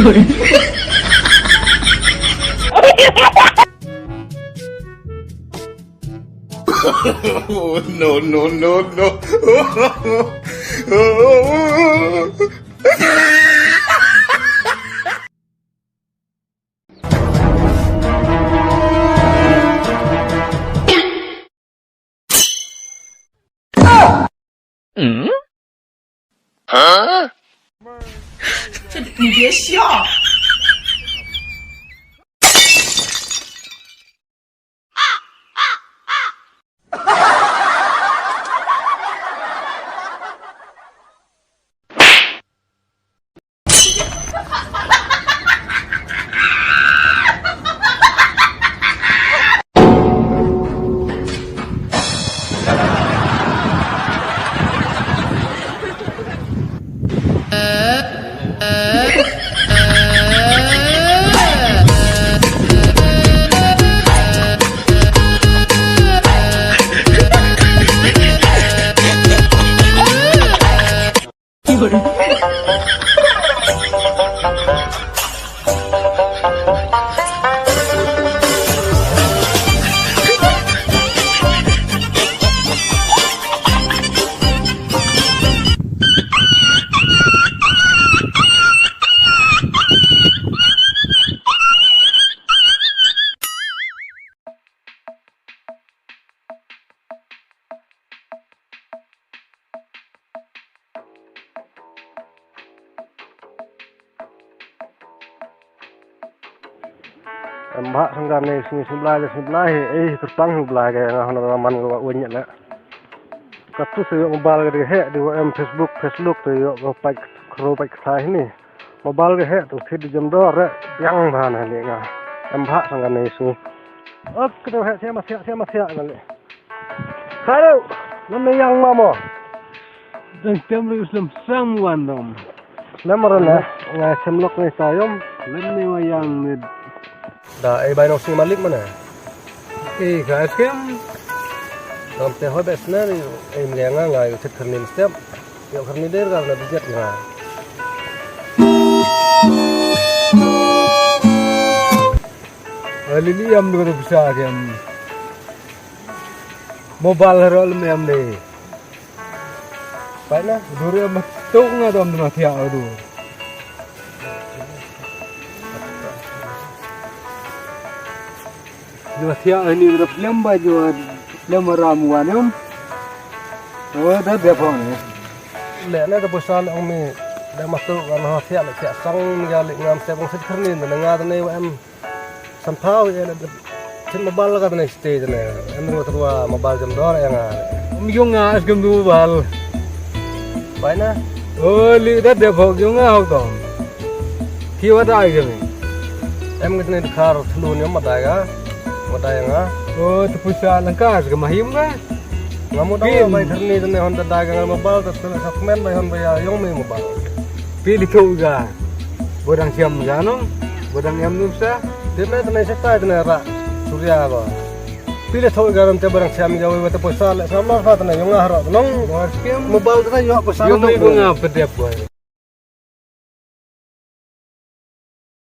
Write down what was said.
有人。No, no, no, no. Huh? 你别笑。有人。Mbak sangkan ni sebelah terpang sebelah ke yang orang man banyak lah. Katu saya mobile ke hek di Facebook tu yo pai kro pai khai ni. Mobile ke hek tu kid jam dor yang bana ni nga. Mbak sangkan ni su. Ok tu hek saya masih ni. Kalau mana yang mama? Dan temlu Islam samwan dom. Lamaran lah. Ngai semlok ni sayom. Lemme wayang ni. Dah bay nong sing malik mana? Ka kem. Dalam teh hoi besna ni mengenga ngai utit kernin setiap. Yang kernin der karena bijak ngai. Lili am dulu bisa kem. Mobile rol me am ni. Baiklah. Duri am tuk ngadom dulu tiak adu. Dua tiak ini udah lembah jual lembah ramuan om. Oh dah berapa ni? Lek tu pasal umi dah masuk kan tiak lek tiak sang ngali ngam setiap orang sit kernin dan ngat ni em sampau ya tin mobile kan ni stay ni. Em tu terua mobile jam dor yang Om yung ngas kem tu bal. Baiklah. Oh li dah berapa yung ngas tu? Kiwa dah aja ni. Em kita ni kar telun yang mata ya. Mata yang Oh tu pusat langkas ke mahim kan? Ngamu dah mai kerni tu ni honda dagang mobile tu sakmen mai hon baya yang mai mobile. Pilih tu ga. Bodang siam ganong. Bodang yam nusa. Dia tu ni setai tu ni rak surya ba. Pilih tu garam te barang siam jauh tu pasal sama ha tu ni yang harap nong Bos kem mobile tu ni yo pasal yung may mga pedep boy.